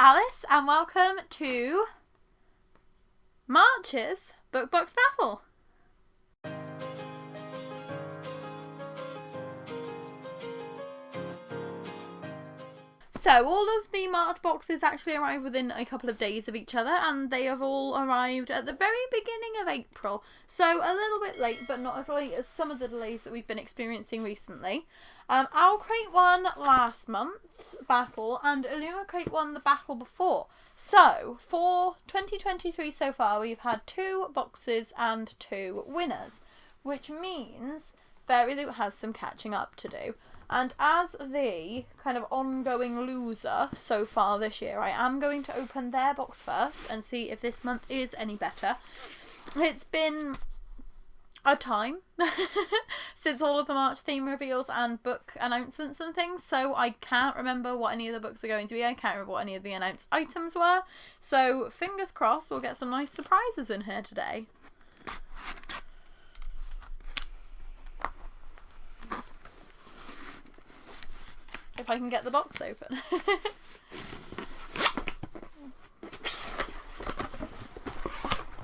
Alice, and welcome to March's Book Box Battle. So all of the March boxes actually arrive within a couple of days of each other, and they have all arrived at the very beginning of April. So a little bit late, but not as late as some of the delays that we've been experiencing recently. OwlCrate won last month's battle, and Illumicrate won the battle before. So for 2023 so far, we've had 2 boxes and 2 winners, which means FairyLoot has some catching up to do. And as the kind of ongoing loser so far this year, I am going to open their box first and see if this month is any better. It's been a time since all of the March theme reveals and book announcements and things, so I can't remember what any of the books are going to be. I can't remember what any of the announced items were, so fingers crossed we'll get some nice surprises in here today. If I can get the box open.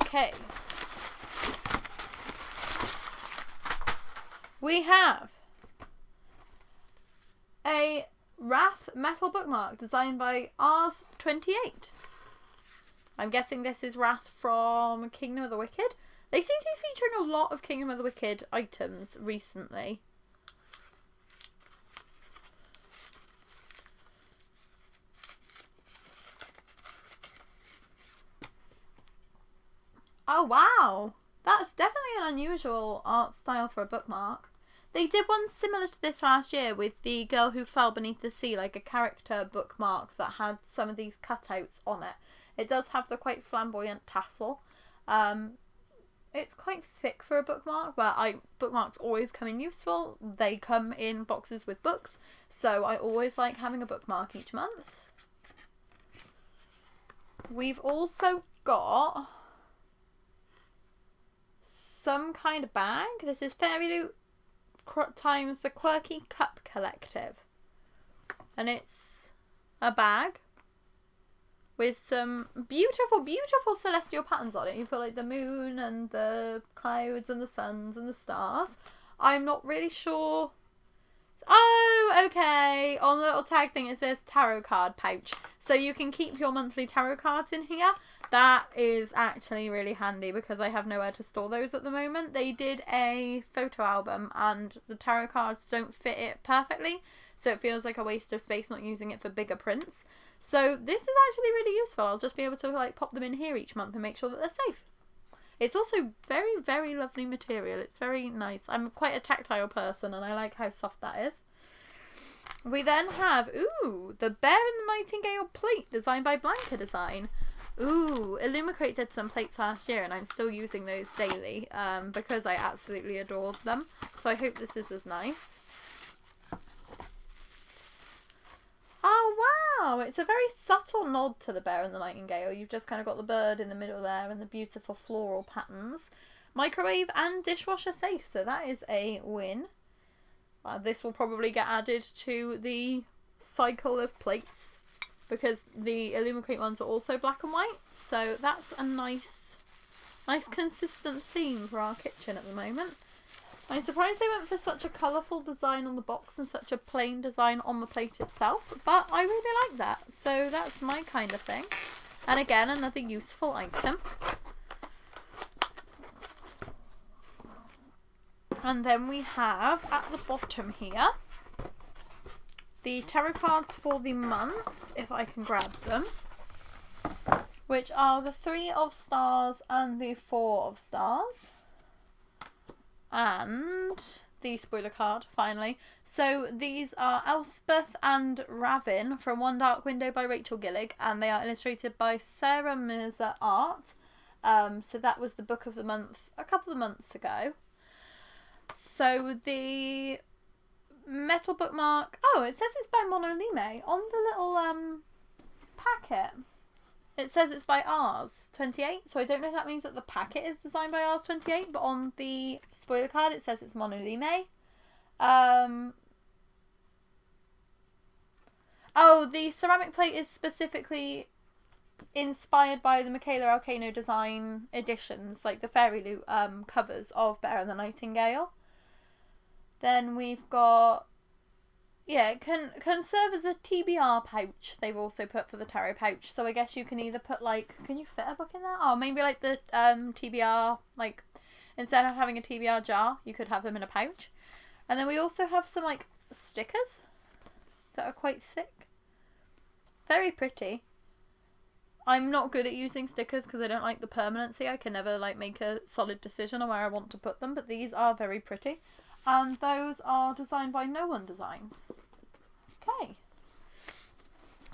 Okay. We have a Wrath metal bookmark designed by Rs28. I'm guessing this is Wrath from Kingdom of the Wicked. They seem to be featuring a lot of Kingdom of the Wicked items recently. Oh wow, that's definitely an unusual art style for a bookmark. They did one similar to this last year with the Girl Who Fell Beneath the Sea, like a character bookmark that had some of these cutouts on it. It does have the quite flamboyant tassel. It's quite thick for a bookmark, but bookmarks always come in useful. They come in boxes with books, so I always like having a bookmark each month. We've also got some kind of bag. This is FairyLoot times the Quirky Cup Collective, and it's a bag with some beautiful celestial patterns on it. You've got like the moon and the clouds and the suns and the stars. I'm not really sure. Oh, okay. On the little tag thing it says tarot card pouch, so you can keep your monthly tarot cards in here. That is actually really handy because I have nowhere to store those at the moment. They did a photo album and the tarot cards don't fit it perfectly, so it feels like a waste of space not using it for bigger prints. So this is actually really useful. I'll just be able to like pop them in here each month and make sure that they're safe. It's also very lovely material. It's very nice. I'm quite a tactile person and I like how soft that is. We then have, the Bear and the Nightingale plate designed by Blanca Design. Illumicrate did some plates last year and I'm still using those daily because I absolutely adored them. So I hope this is as nice. Oh wow, it's a very subtle nod to the Bear and the Nightingale. You've just kind of got the bird in the middle there and the beautiful floral patterns. Microwave and dishwasher safe, so that is a win. This will probably get added to the cycle of plates because the Illumicrate ones are also black and white, so that's a nice consistent theme for our kitchen at the moment. I'm surprised they went for such a colourful design on the box and such a plain design on the plate itself, but I really like that, so that's my kind of thing. And again, another useful item. And then we have, at the bottom here, the tarot cards for the month, if I can grab them, which are the 3 of Stars and the 4 of Stars. And the spoiler card, finally. So these are Elspeth and Ravin from One Dark Window by Rachel Gillig, and they are illustrated by Sarah Mirza Art. So that was the book of the month a couple of months ago. So the metal bookmark, it says it's by Monolime on the little packet. It says it's by Rs28, so I don't know if that means that the packet is designed by Rs28, but on the spoiler card it says it's Monolime. Oh, the ceramic plate is specifically inspired by the Michaela Alcano design editions, like the FairyLoot covers of Bear and the Nightingale. Then we've got, yeah, it can serve as a TBR pouch. They've also put for the tarot pouch. So I guess you can either put like, can you fit a book in there? Oh, maybe like the TBR, like instead of having a TBR jar, you could have them in a pouch. And then we also have some like stickers that are quite thick. Very pretty. I'm not good at using stickers because I don't like the permanency. I can never like make a solid decision on where I want to put them, but these are very pretty. And those are designed by No One Designs. Okay.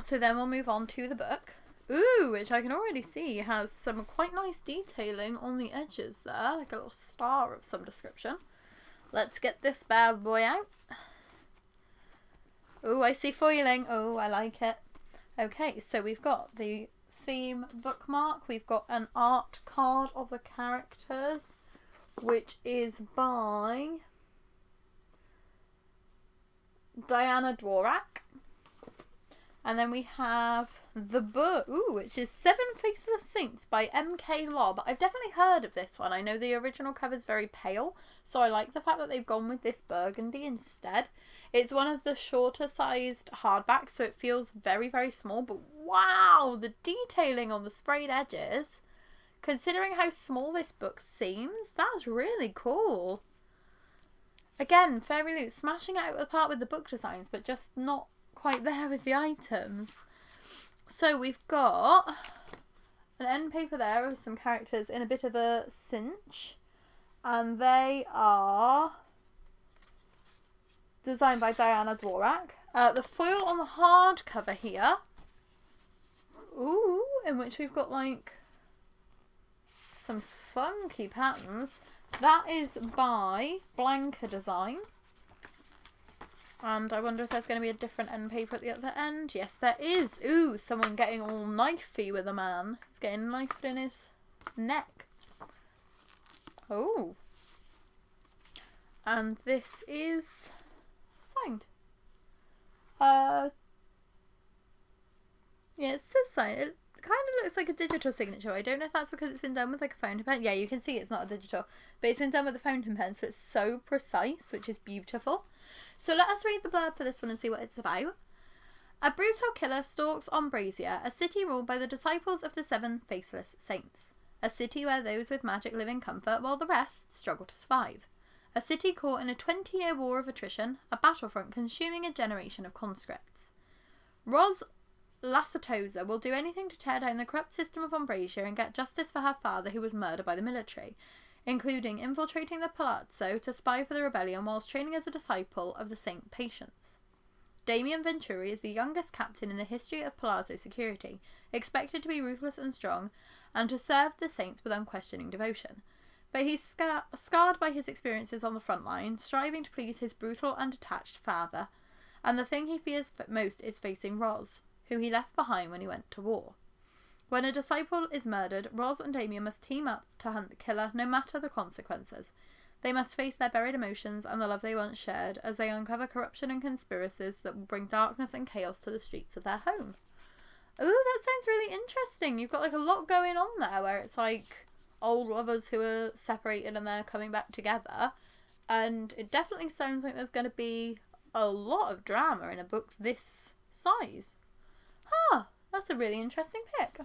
So then we'll move on to the book. Ooh, which I can already see has some quite nice detailing on the edges there, like a little star of some description. Let's get this bad boy out. Ooh, I see foiling. Oh, I like it. Okay, so we've got the theme bookmark. We've got an art card of the characters, which is by Diana Dworak. And then we have the book, which is Seven Faceless Saints by M.K. Lobb. I've definitely heard of this one. I know the original cover is very pale, so I like the fact that they've gone with this burgundy instead. It's one of the shorter sized hardbacks, so it feels very, very small. But wow, the detailing on the sprayed edges, considering how small this book seems, that's really cool. Again, FairyLoot smashing it out of the park with the book designs, but just not quite there with the items. So we've got an end paper there with some characters in a bit of a cinch, and they are designed by Diana Dworak. The foil on the hardcover here, in which we've got like some funky patterns. That is by Blanca Design. And I wonder if there's going to be a different end paper at the other end. Yes, there is. Ooh, someone getting all knifey with a man. He's getting knifed in his neck. Oh. And this is signed. Yeah, it says signed. It kind of looks like a digital signature. I don't know if that's because it's been done with like a fountain pen. Yeah, you can see it's not a digital, but it's been done with a fountain pen, so it's so precise, which is beautiful. So let us read the blurb for this one and see what it's about. A brutal killer stalks on Brazier, a city ruled by the disciples of the Seven Faceless Saints. A city where those with magic live in comfort while the rest struggle to survive. A city caught in a 20-year war of attrition, a battlefront consuming a generation of conscripts. Roz Lassatosa will do anything to tear down the corrupt system of Umbrasia and get justice for her father who was murdered by the military, including infiltrating the Palazzo to spy for the rebellion whilst training as a disciple of the Saint Patience. Damien Venturi is the youngest captain in the history of Palazzo security, expected to be ruthless and strong, and to serve the Saints with unquestioning devotion. But he's scarred by his experiences on the front line, striving to please his brutal and detached father, and the thing he fears most is facing Roz, who he left behind when he went to war. When a disciple is murdered, Roz and Damien must team up to hunt the killer, no matter the consequences. They must face their buried emotions and the love they once shared as they uncover corruption and conspiracies that will bring darkness and chaos to the streets of their home. Ooh, that sounds really interesting. You've got like a lot going on there where it's like old lovers who are separated and they're coming back together. And it definitely sounds like there's going to be a lot of drama in a book this size. That's a really interesting pick.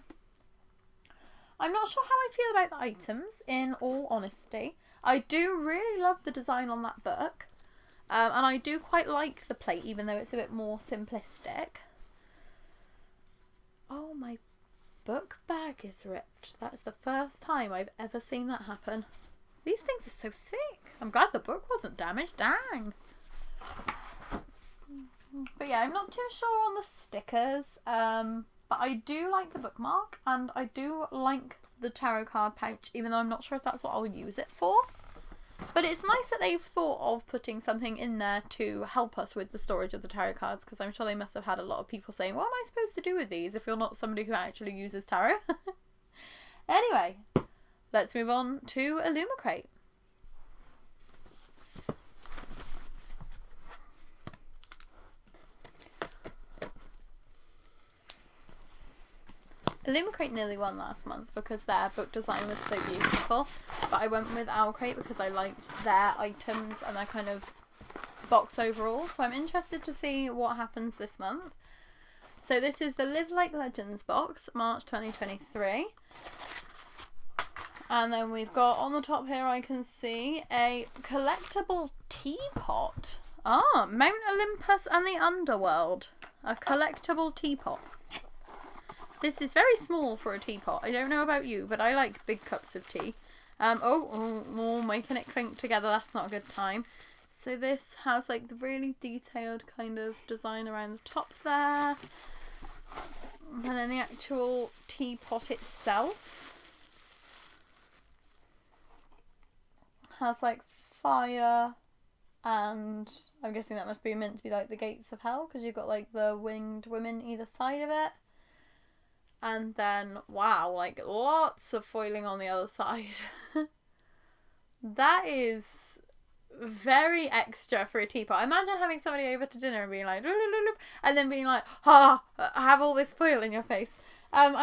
I'm not sure how I feel about the items, in all honesty. I do really love the design on that book. And I do quite like the plate, even though it's a bit more simplistic. Oh, my book bag is ripped. That is the first time I've ever seen that happen. These things are so thick. I'm glad the book wasn't damaged. Dang. But yeah, I'm not too sure on the stickers. But I do like the bookmark, and I do like the tarot card pouch, even though I'm not sure if that's what I'll use it for. But it's nice that they've thought of putting something in there to help us with the storage of the tarot cards, because I'm sure they must have had a lot of people saying, what am I supposed to do with these if you're not somebody who actually uses tarot? Anyway, let's move on to Illumicrate. Illumicrate nearly won last month because their book design was so beautiful, but I went with OwlCrate because I liked their items and their kind of box overall, so I'm interested to see what happens this month. So this is the Live Like Legends box, March 2023. And then we've got on the top here, I can see a collectible teapot. Ah, Mount Olympus and the Underworld. A collectible teapot. This is very small for a teapot. I don't know about you, but I like big cups of tea. Making it clink together, that's not a good time. So this has like the really detailed kind of design around the top there. And then the actual teapot itself has like fire, and I'm guessing that must be meant to be like the gates of hell because you've got like the winged women either side of it. And then, wow, like lots of foiling on the other side. That is very extra for a teapot. Imagine having somebody over to dinner and being like, and then being like, have all this foil in your face. I'm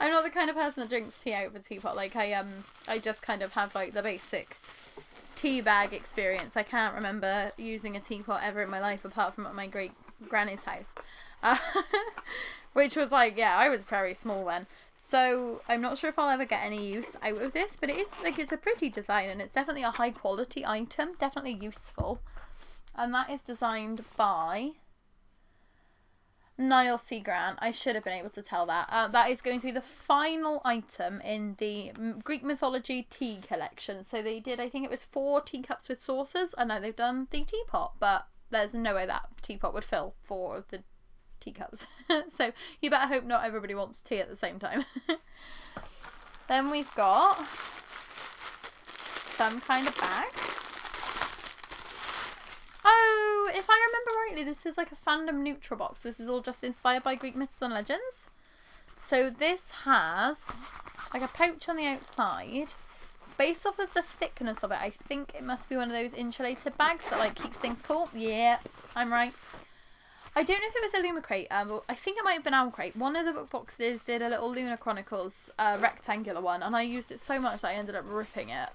I'm not the kind of person that drinks tea out of a teapot. Like I just kind of have like the basic tea bag experience. I can't remember using a teapot ever in my life apart from at my great granny's house. Which was like, yeah, I was very small then. So I'm not sure if I'll ever get any use out of this, but it is like, it's a pretty design and it's definitely a high quality item, definitely useful. And that is designed by Niall C. Grant. I should have been able to tell that. That is going to be the final item in the Greek mythology tea collection. So they did, I think it was 4 teacups with saucers, and now they've done the teapot, but there's no way that teapot would fill 4 of the teacups. So you better hope not everybody wants tea at the same time. Then we've got some kind of bag. Oh, if I remember rightly, this is like a fandom neutral box. This is all just inspired by Greek myths and legends. So this has like a pouch on the outside. Based off of the thickness of it, I think it must be one of those insulated bags that like keeps things cool. Yeah, I'm right. I don't know if it was Illumicrate, but I think it might have been OwlCrate. One of the book boxes did a little Lunar Chronicles rectangular one, and I used it so much that I ended up ripping it.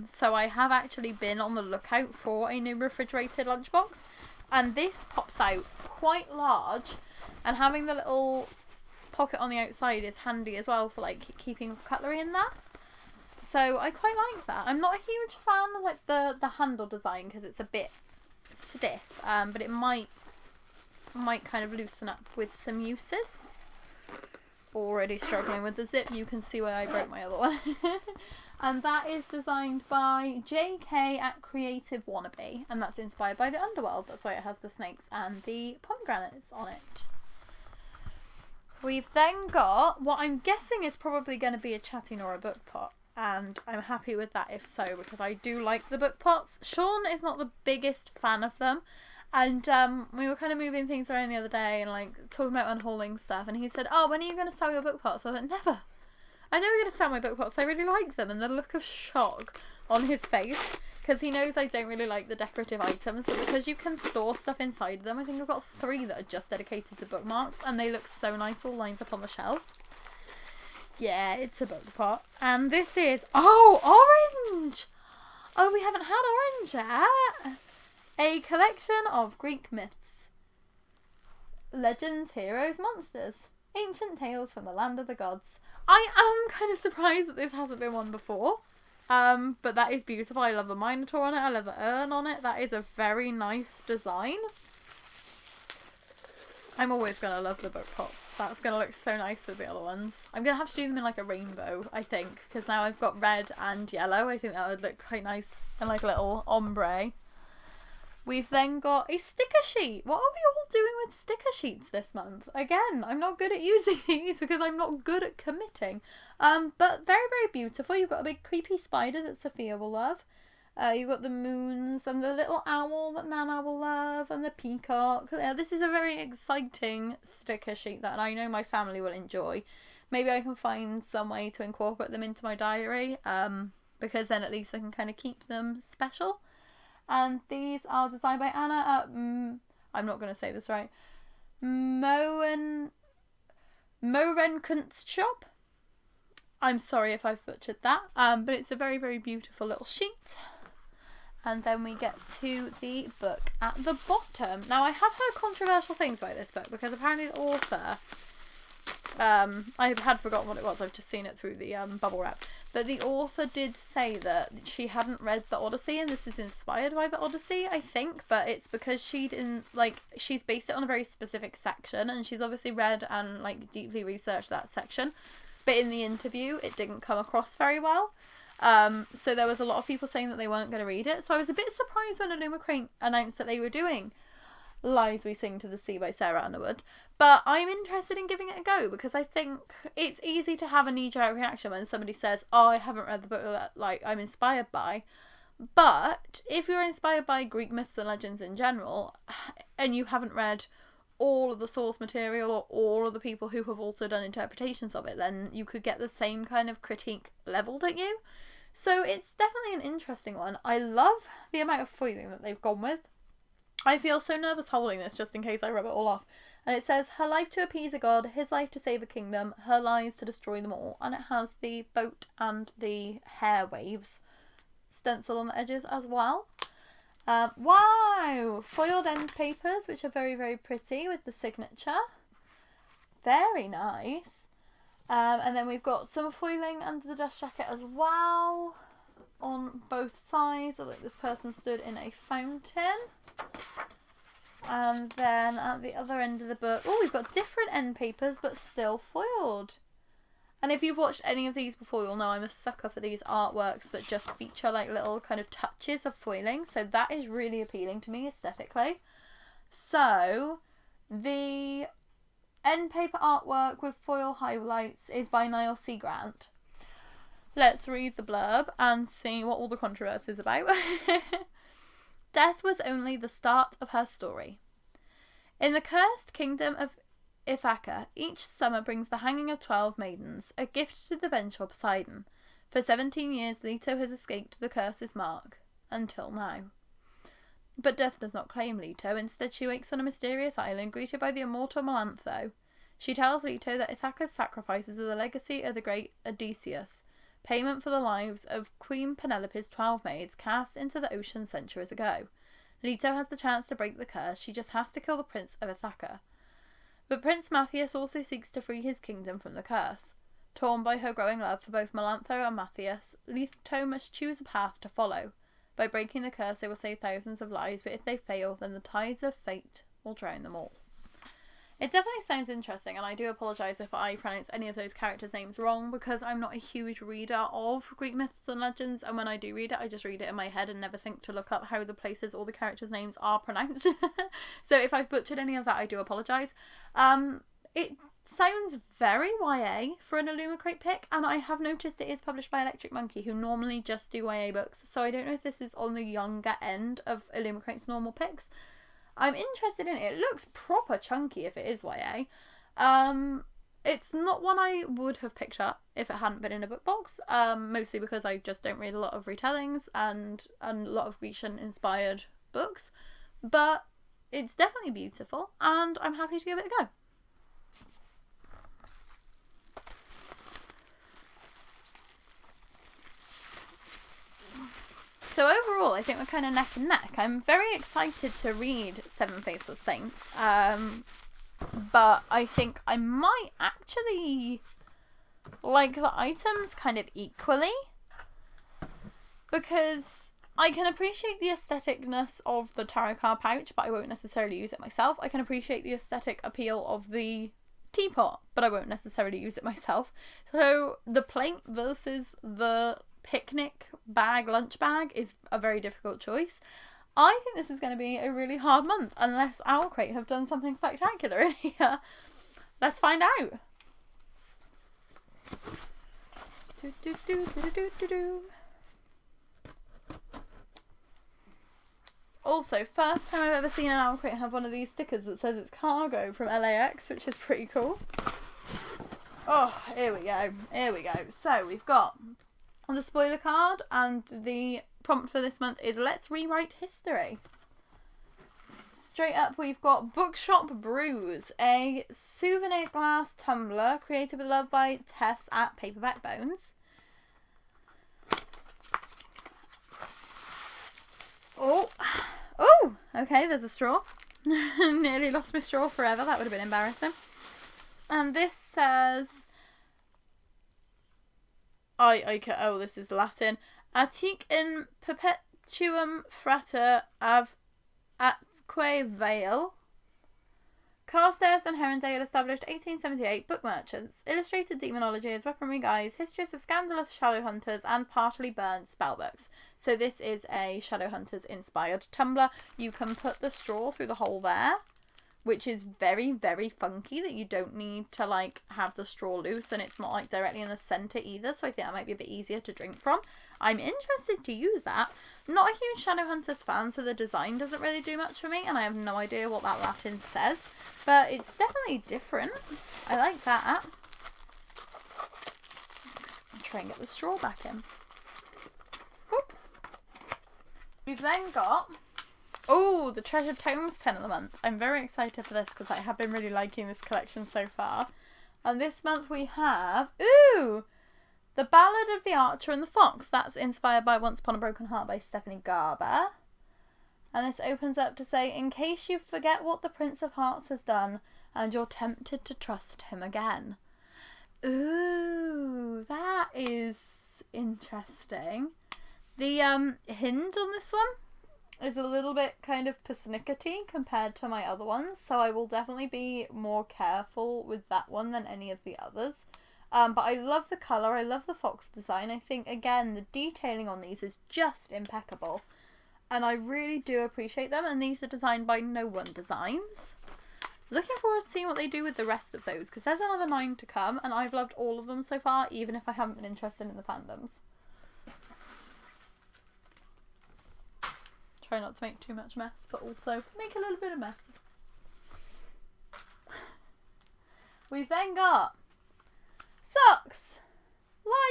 So I have actually been on the lookout for a new refrigerated lunchbox, and this pops out quite large, and having the little pocket on the outside is handy as well for like keeping cutlery in there. So I quite like that. I'm not a huge fan of like the handle design because it's a bit stiff, but it might kind of loosen up with some uses. Already struggling with the zip, you can see where I broke my other one. And that is designed by JK at Creative Wannabe, and that's inspired by the Underworld. That's why it has the snakes and the pomegranates on it. We've then got what I'm guessing is probably going to be a chatting or a book pot, and I'm happy with that if so, because I do like the book pots. Sean is not the biggest fan of them. And we were kind of moving things around the other day and like talking about unhauling stuff, and he said, "Oh, when are you going to sell your book pots?" I was like, "Never. I'm never going to sell my book pots. I really like them." And the look of shock on his face, because he knows I don't really like the decorative items, but because you can store stuff inside them, I think I've got 3 that are just dedicated to bookmarks, and they look so nice all lined up on the shelf. Yeah, it's a book pot. And this is, orange! Oh, we haven't had orange yet. A collection of Greek myths, legends, heroes, monsters, ancient tales from the land of the gods. I am kind of surprised that this hasn't been one before, but that is beautiful. I love the Minotaur on it, I love the urn on it. That is a very nice design. I'm always going to love the book pots. That's going to look so nice with the other ones. I'm going to have to do them in like a rainbow, I think, because now I've got red and yellow. I think that would look quite nice and like a little ombre. We've then got a sticker sheet. What are we all doing with sticker sheets this month? Again, I'm not good at using these because I'm not good at committing. But very, very beautiful. You've got a big creepy spider that Sophia will love. You've got the moons and the little owl that Nana will love, and the peacock. This is a very exciting sticker sheet that I know my family will enjoy. Maybe I can find some way to incorporate them into my diary, because then at least I can kind of keep them special. And these are designed by Anna at, I'm not going to say this right, Moenopsis Moren Kunstshop. I'm sorry if I've butchered that, but it's a very, very beautiful little sheet. And then we get to the book at the bottom. Now, I have heard controversial things about this book because apparently the author, I had forgotten what it was, I've just seen it through the bubble wrap, but the author did say that she hadn't read the Odyssey, and this is inspired by the Odyssey, I think, but it's because she didn't, like, she's based it on a very specific section, and she's obviously read and, like, deeply researched that section, but in the interview it didn't come across very well. So there was a lot of people saying that they weren't going to read it, so I was a bit surprised when Illumicrate announced that they were doing Lies We Sing to the Sea by Sarah Underwood, but I'm interested in giving it a go because I think it's easy to have a knee-jerk reaction when somebody says, oh, I haven't read the book that, like, I'm inspired by, but if you're inspired by Greek myths and legends in general, and you haven't read all of the source material or all of the people who have also done interpretations of it, then you could get the same kind of critique levelled at you. So it's definitely an interesting one. I love the amount of foiling that they've gone with. I feel so nervous holding this just in case I rub it all off. And it says, her life to appease a god, his life to save a kingdom, her lies to destroy them all. And it has the boat and the hair waves stencil on the edges as well. Wow! Foiled end papers, which are very, very pretty with the signature. Very nice. And then we've got some foiling under the dust jacket as well on both sides. Look, this person stood in a fountain. And then at the other end of the book, oh, we've got different end papers but still foiled. And if you've watched any of these before, you'll know I'm a sucker for these artworks that just feature like little kind of touches of foiling. So that is really appealing to me aesthetically. So the end paper artwork with foil highlights is by Niall C. Grant. Let's read the blurb and see what all the controversy is about. Death was only the start of her story. In the cursed kingdom of Ithaca, each summer brings the hanging of 12 maidens, a gift to the vengeful Poseidon. For 17 years Leto has escaped the curse's mark, until now. But death does not claim Leto. Instead she wakes on a mysterious island, greeted by the immortal Melantho. She tells Leto that Ithaca's sacrifices are the legacy of the great Odysseus, payment for the lives of Queen Penelope's 12 maids cast into the ocean centuries ago. Leto has the chance to break the curse, she just has to kill the Prince of Ithaca. But Prince Matthias also seeks to free his kingdom from the curse. Torn by her growing love for both Melantho and Matthias, Leto must choose a path to follow. By breaking the curse they will save thousands of lives, but if they fail, then the tides of fate will drown them all. It definitely sounds interesting, and I do apologise if I pronounce any of those characters' names wrong, because I'm not a huge reader of Greek myths and legends, and when I do read it, I just read it in my head and never think to look up how the places or the characters' names are pronounced. So if I've butchered any of that, I do apologise. It sounds very YA for an Illumicrate pick, and I have noticed it is published by Electric Monkey, who normally just do YA books, so I don't know if this is on the younger end of Illumicrate's normal picks. I'm interested in it. It looks proper chunky if it is YA. It's not one I would have picked up if it hadn't been in a book box, mostly because I just don't read a lot of retellings and a lot of Grecian inspired books, but it's definitely beautiful and I'm happy to give it a go. So overall, I think we're kind of neck and neck. I'm very excited to read Seven Faceless Saints, but I think I might actually like the items kind of equally, because I can appreciate the aestheticness of the tarot card pouch, but I won't necessarily use it myself. I can appreciate the aesthetic appeal of the teapot, but I won't necessarily use it myself. So the plate versus the picnic bag, lunch bag, is a very difficult choice. I think this is going to be a really hard month unless OwlCrate have done something spectacular in here. Let's find out. Also, first time I've ever seen an OwlCrate have one of these stickers that says it's cargo from LAX, which is pretty cool. Oh, here we go. Here we go. So we've got the spoiler card, and the prompt for this month is let's rewrite history. Straight up, we've got Bookshop Brews, a souvenir glass tumbler created with love by Tess at Paperback Bones. Oh, okay, there's a straw. Nearly lost my straw forever. That would have been embarrassing. And this says, oh, this is Latin. Atque in perpetuum frater av atque vale. Carstairs and Herondale established 1878 book merchants. Illustrated demonologies, weaponry guides, histories of scandalous shadow hunters, and partially burned spellbooks. So this is a shadow hunters inspired tumbler. You can put the straw through the hole there, which is very, very funky that you don't need to like have the straw loose, and it's not like directly in the centre either, so I think that might be a bit easier to drink from. I'm interested to use that. Not a huge Shadowhunters fan, so the design doesn't really do much for me, and I have no idea what that Latin says, but it's definitely different. I like that. I'll try and get the straw back in. Whoop. We've then got, oh, the Treasured Tomes Pen of the Month. I'm very excited for this because I have been really liking this collection so far. And this month we have, ooh, The Ballad of the Archer and the Fox. That's inspired by Once Upon a Broken Heart by Stephanie Garber. And this opens up to say, in case you forget what the Prince of Hearts has done and you're tempted to trust him again. Ooh, that is interesting. The hint on this one is a little bit kind of persnickety compared to my other ones, so I will definitely be more careful with that one than any of the others. But I love the colour, I love the fox design. I think, again, the detailing on these is just impeccable. And I really do appreciate them, and these are designed by No One Designs. Looking forward to seeing what they do with the rest of those, because there's another 9 to come, and I've loved all of them so far, even if I haven't been interested in the fandoms. Try not to make too much mess, but also make a little bit of mess. We've then got socks!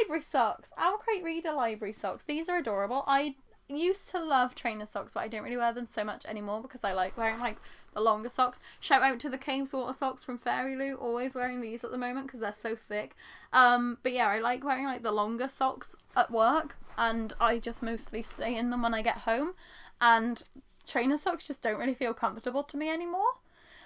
Library socks! OwlCrate Reader library socks. These are adorable. I used to love trainer socks, but I don't really wear them so much anymore because I like wearing like the longer socks. Shout out to the Caves Water socks from FairyLoot, always wearing these at the moment because they're so thick. But yeah, I like wearing like the longer socks at work, and I just mostly stay in them when I get home. And trainer socks just don't really feel comfortable to me anymore.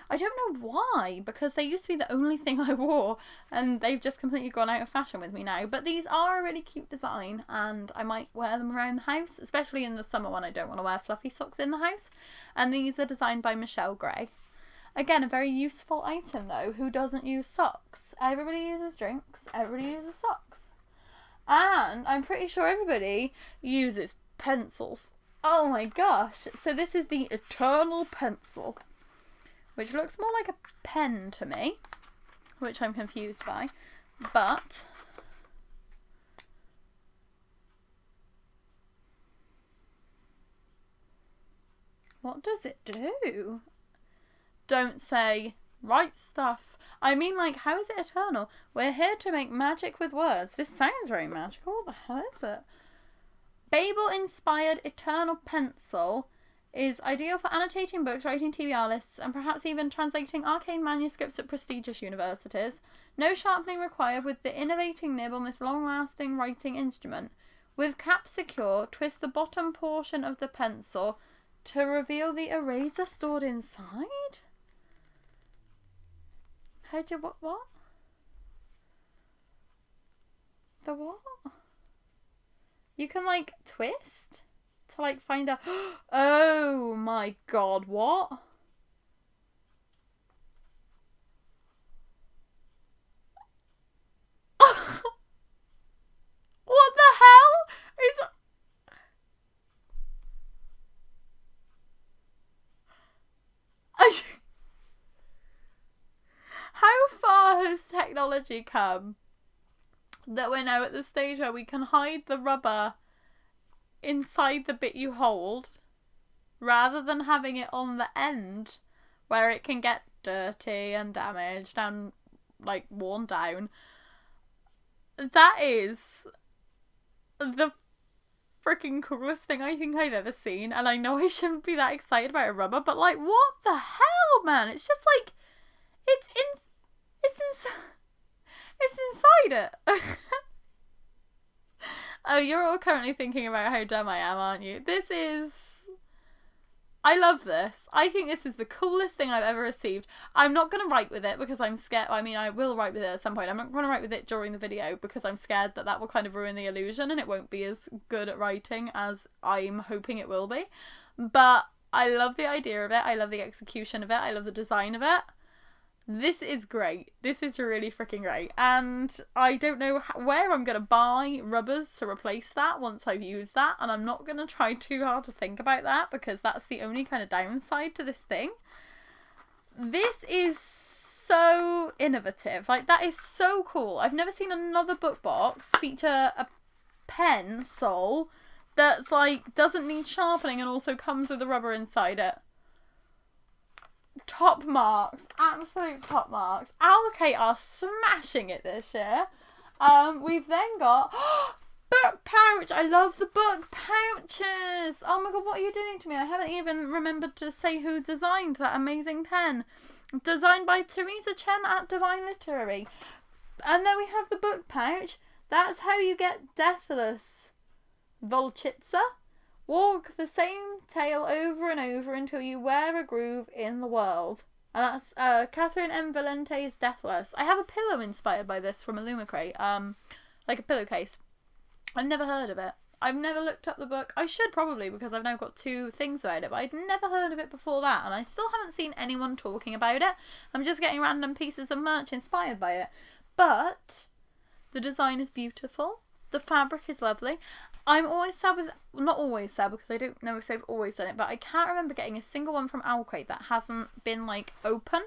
I don't know why, because they used to be the only thing I wore, and they've just completely gone out of fashion with me now. But these are a really cute design, and I might wear them around the house, especially in the summer when I don't want to wear fluffy socks in the house. And these are designed by Michelle Gray. Again, a very useful item though. Who doesn't use socks? Everybody uses drinks, everybody uses socks. And I'm pretty sure everybody uses pencils. Oh my gosh. So this is the Eternal Pencil, which looks more like a pen to me, which I'm confused by. But what does it do? Don't say write stuff. I mean, like, how is it eternal? We're here to make magic with words. This sounds very magical. What the hell is it? Babel-inspired Eternal Pencil is ideal for annotating books, writing TBR lists, and perhaps even translating arcane manuscripts at prestigious universities. No sharpening required with the innovating nib on this long-lasting writing instrument. With cap secure, twist the bottom portion of the pencil to reveal the eraser stored inside? How'd you, what? The what? You can, like, twist to, like, find out. Oh my god, what? What the hell is... How far has technology come that we're now at the stage where we can hide the rubber inside the bit you hold rather than having it on the end where it can get dirty and damaged and like worn down? That is the freaking coolest thing I think I've ever seen. And I know I shouldn't be that excited about a rubber, but like, what the hell, man? It's just like, it's inside it. Oh, you're all currently thinking about how dumb I am, aren't you? I love this. I think this is the coolest thing I've ever received. I'm not going to write with it because I'm scared. I mean, I will write with it at some point. I'm not going to write with it during the video because I'm scared that that will kind of ruin the illusion and it won't be as good at writing as I'm hoping it will be. But I love the idea of it. I love the execution of it. I love the design of it. This is great. This is really freaking great. And I don't know where I'm going to buy rubbers to replace that once I've used that. And I'm not going to try too hard to think about that because that's the only kind of downside to this thing. This is so innovative. Like, that is so cool. I've never seen another book box feature a pen sole that's like, doesn't need sharpening and also comes with a rubber inside it. Top marks, absolute top marks. OwlCrate are smashing it this year. We've then got book pouch. I love the book pouches. Oh my god, what are you doing to me? I haven't even remembered to say who designed that amazing pen. Designed by Teresa Chen at Divine Literary. And then we have the book pouch. That's how you get Deathless Volchitsa. Walk the same tale over and over until you wear a groove in the world. And that's Catherine M. Valente's Deathless. I have a pillow inspired by this from Illumicrate. Like a pillowcase. I've never heard of it. I've never looked up the book. I should probably because I've now got 2 things about it. But I'd never heard of it before that. And I still haven't seen anyone talking about it. I'm just getting random pieces of merch inspired by it. But the design is beautiful. The fabric is lovely. I'm always sad with, not always sad because I don't know if they've always done it, but I can't remember getting a single one from OwlCrate that hasn't been like open.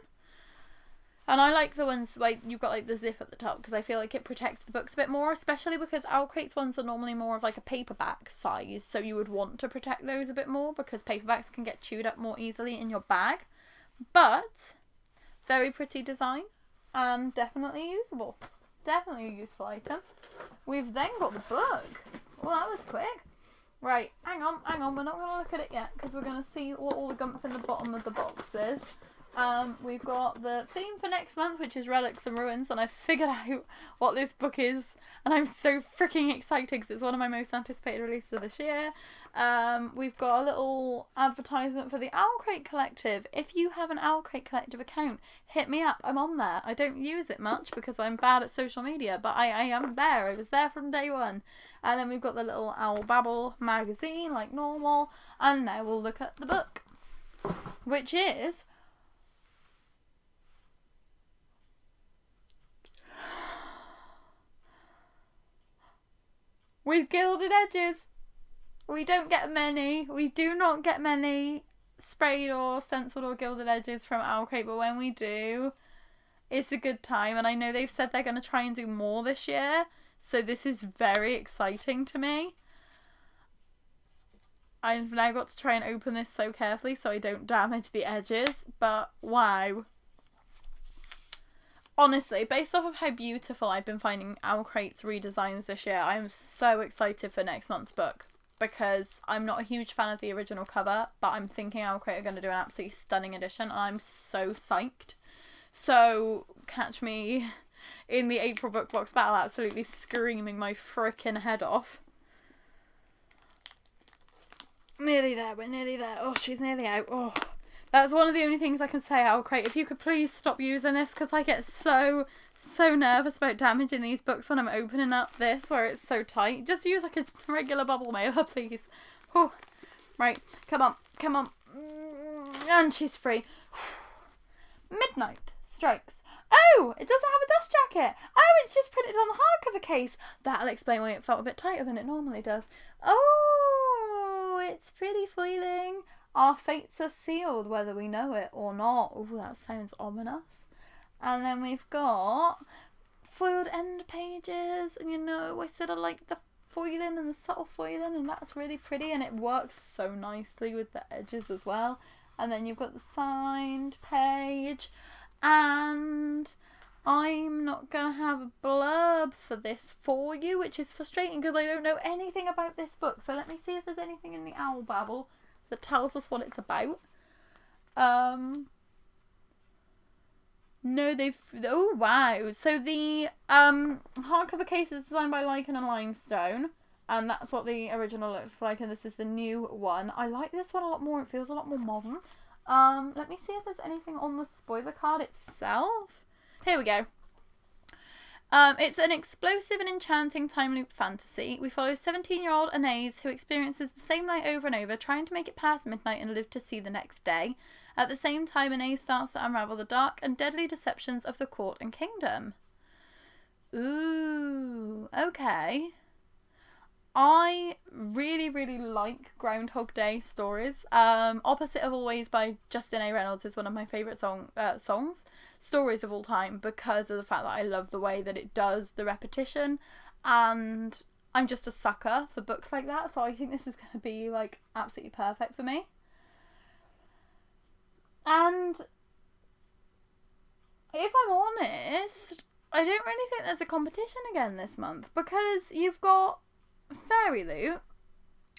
And I like the ones like you've got like the zip at the top because I feel like it protects the books a bit more, especially because OwlCrate's ones are normally more of like a paperback size, so you would want to protect those a bit more because paperbacks can get chewed up more easily in your bag. But very pretty design and definitely usable. Definitely a useful item. We've then got the book. Well, that was quick. Right, hang on. We're not going to look at it yet because we're going to see what all the gumph in the bottom of the box is. We've got the theme for next month, which is Relics and Ruins, and I've figured out what this book is, and I'm so freaking excited because it's one of my most anticipated releases of this year. We've got a little advertisement for the OwlCrate Collective. If you have an OwlCrate Collective account, hit me up. I'm on there. I don't use it much because I'm bad at social media, but I am there. I was there from day one. And then we've got the little Owl Babble magazine, like normal. And now we'll look at the book, which is with gilded edges. We don't get many. We do not get many sprayed or stenciled or gilded edges from OwlCrate, but when we do, it's a good time. And I know they've said they're going to try and do more this year, so this is very exciting to me. I've now got to try and open this so carefully so I don't damage the edges, but wow. Honestly, based off of how beautiful I've been finding OwlCrate's redesigns this year, I am so excited for next month's book because I'm not a huge fan of the original cover, but I'm thinking OwlCrate are going to do an absolutely stunning edition and I'm so psyched. So catch me in the April book box battle absolutely screaming my frickin' head off. Nearly there, we're nearly there. Oh, she's nearly out. Oh. That's one of the only things I can say, OwlCrate. If you could please stop using this because I get so nervous about damaging these books when I'm opening up this where it's so tight. Just use like a regular bubble mailer, please. Oh. Right, come on. And she's free. Midnight strikes. Oh, it doesn't have a dust jacket. Oh, it's just printed on the hardcover case. That'll explain why it felt a bit tighter than it normally does. Oh, it's pretty foiling. Our fates are sealed, whether we know it or not. Oh, that sounds ominous. And then we've got foiled end pages. And you know, I said I like the foiling and the subtle foiling, and that's really pretty. And it works so nicely with the edges as well. And then you've got the signed page. And I'm not going to have a blurb for this for you, which is frustrating because I don't know anything about this book. So let me see if there's anything in the Owl Babble that tells us what it's about. No, oh wow. So the hardcover case is designed by Lichen and Limestone, and that's what the original looks like, and this is the new one. I like this one a lot more. It feels a lot more modern. Let me see if there's anything on the spoiler card itself. Here we go. It's an explosive and enchanting time loop fantasy. We follow 17-year-old Alyce, who experiences the same night over and over, trying to make it past midnight and live to see the next day. At the same time, Alyce starts to unravel the dark and deadly deceptions of the court and kingdom. Ooh, okay. I really, really like Groundhog Day stories. Opposite of Always by Justin A. Reynolds is one of my favourite stories of all time, because of the fact that I love the way that it does the repetition, and I'm just a sucker for books like that, so I think this is going to be like absolutely perfect for me. And if I'm honest, I don't really think there's a competition again this month, because you've got FairyLoot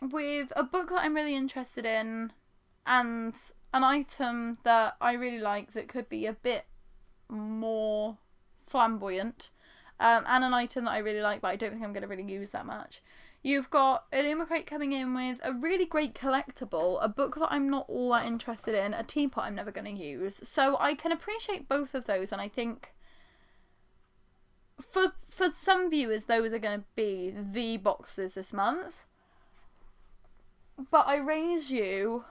with a book that I'm really interested in and an item that I really like that could be a bit more flamboyant, and an item that I really like but I don't think I'm going to really use that much. You've got Illumicrate coming in with a really great collectible, a book that I'm not all that interested in, a teapot I'm never going to use. So I can appreciate both of those, and I think for some viewers those are going to be the boxes this month. But I raise you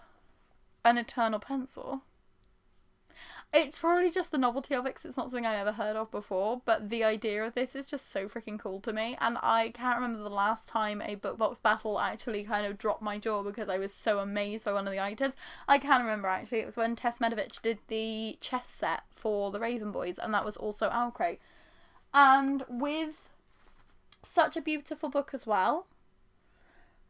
an Eternal Pencil. It's probably just the novelty of it, because it's not something I've ever heard of before, but the idea of this is just so freaking cool to me, and I can't remember the last time a book box battle actually kind of dropped my jaw because I was so amazed by one of the items. I can remember actually, it was when Tess Medovich did the chess set for the Raven Boys, and that was also OwlCrate. And with such a beautiful book as well,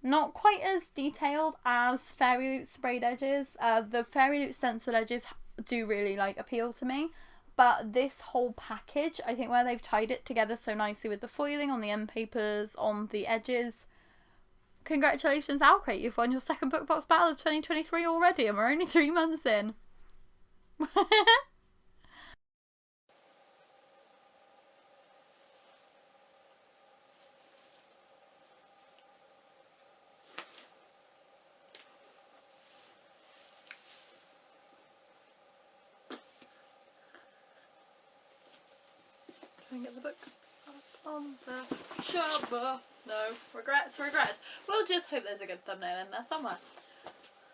not quite as detailed as FairyLoot sprayed edges, the FairyLoot stenciled edges do really appeal to me, but this whole package, I think where they've tied it together so nicely with the foiling on the end papers, on the edges, congratulations OwlCrate, you've won your second book box battle of 2023 already, and we're only 3 months in. Try and get the book up on the shovel. No, regrets. We'll just hope there's a good thumbnail in there somewhere.